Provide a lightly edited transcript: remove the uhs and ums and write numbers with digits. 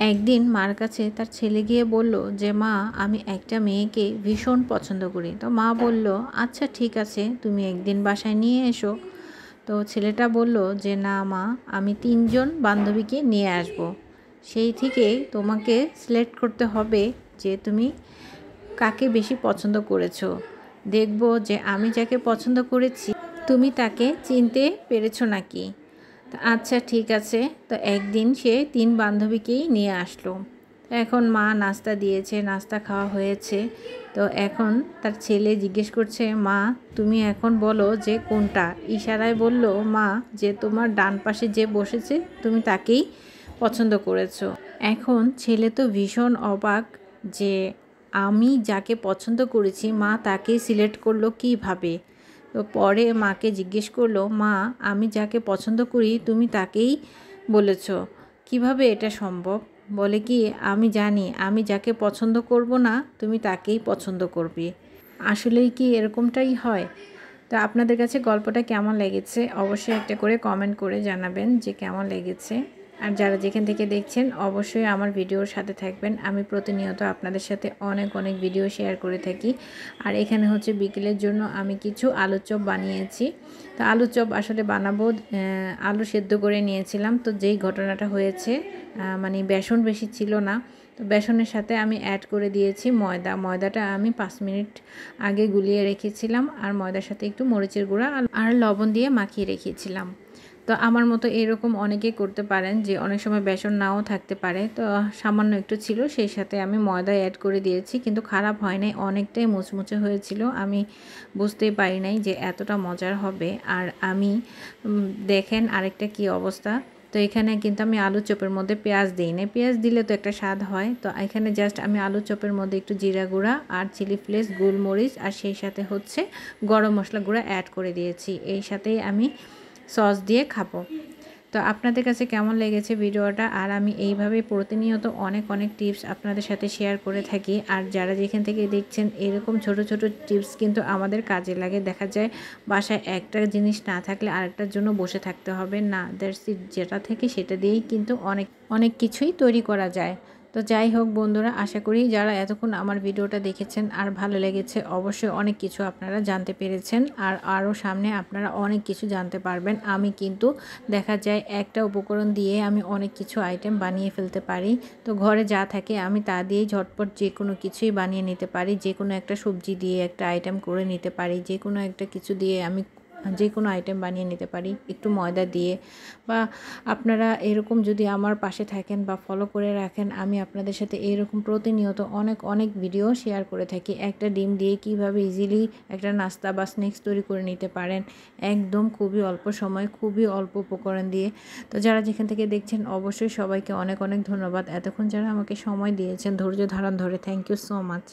একদিন মার কাছে তার ছেলে গিয়ে বলল যে মা, আমি একটা মেয়েকে ভীষণ পছন্দ করি। তো মা বলল, আচ্ছা ঠিক আছে, তুমি একদিন বাসায় নিয়ে এসো। তো ছেলেটা বলল যে না মা, আমি 3জন বান্ধবীকে নিয়ে আসব। সেই থেকে তোমাকে সিলেক্ট করতে হবে যে তুমি কাকে বেশি পছন্দ করেছো। দেখব যে আমি যাকে পছন্দ করেছি তুমি তাকে চিনতে পেরেছো নাকি। তো আচ্ছা ঠিক আছে। তো একদিন সে 3 বান্ধবীকেই নিয়ে আসলো। এখন মা নাস্তা দিয়েছে, নাস্তা খাওয়া হয়েছে। তো এখন তার ছেলে জিজ্ঞেস করছে, মা তুমি এখন বলো যে কোনটা। ইশারায় বলল মা যে তোমার ডান পাশে যে বসেছে তুমি তাকেই পছন্দ করেছো। এখন ছেলে তো ভীষণ অবাক যে আমি যাকে পছন্দ করেছি মা তাকেই সিলেক্ট করলো কীভাবে। তো পরে মাকে জিজ্ঞেস করলো, মা আমি যাকে পছন্দ করি তুমি তাকেই বলেছ, কিভাবে এটা সম্ভব। বলে কি, আমি জানি আমি যাকে পছন্দ করব না তুমি তাকেই পছন্দ করবে। আসলেই কি এরকমটাই হয়? তো আপনাদের কাছে গল্পটা কেমন লেগেছে অবশ্যই একটা করে কমেন্ট করে জানাবেন যে কেমন লেগেছে। আর যারা যেখান থেকে দেখছেন অবশ্যই আমার ভিডিওর সাথে থাকবেন। আমি প্রতিনিয়ত আপনাদের সাথে অনেক অনেক ভিডিও শেয়ার করে থাকি। আর এখানে হচ্ছে বিকেলের জন্য আমি কিছু আলুর চপ বানিয়েছি। তো আলুর চপ আসলে বানাবো, আলু সেদ্ধ করে নিয়েছিলাম। তো যেই ঘটনাটা হয়েছে, মানে বেসন বেশি ছিল না। তো বেসনের সাথে আমি অ্যাড করে দিয়েছি ময়দাটা আমি 5 মিনিট আগে গুলিয়ে রেখেছিলাম। আর ময়দার সাথে একটু মরিচের গুঁড়া আর লবণ দিয়ে মাখিয়ে রেখেছিলাম। তো আমার মতো এরকম অনেকেই করতে পারেন যে অনেক সময় বেসন নাও থাকতে পারে। তো সামান্য একটু ছিল, সেই সাথে আমি ময়দা অ্যাড করে দিয়েছি, কিন্তু খারাপ হয় নাই, অনেকটাই মুচমুচে হয়েছিল। আমি বুঝতেই পারি নাই যে এতটা মজার হবে। আর আমি দেখেন আরেকটা কি অবস্থা। তো এখানে কিন্তু আমি আলু চপের মধ্যে পেঁয়াজ দিই না, পেঁয়াজ দিলে তো একটা স্বাদ হয়। তো এখানে জাস্ট আমি আলু চপের মধ্যে একটু জিরা গুঁড়া আর চিলি ফ্লেক্স, গোলমরিচ আর সেই সাথে হচ্ছে গরম মশলা গুঁড়া অ্যাড করে দিয়েছি। এই সাথেই আমি সস দিয়ে খাবো। তো আপনাদের কাছে কেমন লেগেছে ভিডিওটা। আর আমি এইভাবেই প্রতিনিয়ত অনেক অনেক টিপস আপনাদের সাথে শেয়ার করে থাকি। আর যারা যেখান থেকে দেখছেন এরকম ছোট ছোট টিপস কিন্তু আমাদের কাজে লাগে। দেখা যায় বাসায় একটা জিনিস না থাকলে আরেকটার জন্য বসে থাকতে হবে না, দ্যাটস ইট, যেটা থেকে সেটা দিয়েই কিন্তু অনেক অনেক কিছুই তৈরি করা যায়। তো যাই হোক বন্ধুরা, আশা করি যারা এতক্ষণ আমার ভিডিওটা দেখেছেন আর ভালো লেগেছে, অবশ্যই অনেক কিছু আপনারা জানতে পেরেছেন। আর আরও সামনে আপনারা অনেক কিছু জানতে পারবেন। আমি কিন্তু দেখা যায় একটা উপকরণ দিয়ে আমি অনেক কিছু আইটেম বানিয়ে ফেলতে পারি। তো ঘরে যা থাকে আমি তা দিয়েই ঝটপট যে কোনো কিছুই বানিয়ে নিতে পারি। যে কোনো একটা সবজি দিয়ে একটা আইটেম করে নিতে পারি, যে কোনো একটা কিছু দিয়ে আমি যে কোনো আইটেম বানিয়ে নিতে পারি একটু ময়দা দিয়ে। বা আপনারা এরকম যদি আমার পাশে থাকেন বা ফলো করে রাখেন, আমি আপনাদের সাথে এরকম প্রতিনিয়ত অনেক অনেক ভিডিও শেয়ার করে থাকি। একটা ডিম দিয়ে কিভাবে ইজিলি একটা নাস্তা বা স্ন্যাক্স তৈরি করে নিতে পারেন, একদম খুবই অল্প সময়, খুবই অল্প উপকরণ দিয়ে। তো যারা যেখান থেকে দেখছেন অবশ্যই সবাইকে অনেক অনেক ধন্যবাদ। এতক্ষণ যারা আমাকে সময় দিয়েছেন ধৈর্য ধারণ ধরে, থ্যাংক ইউ সো মাচ।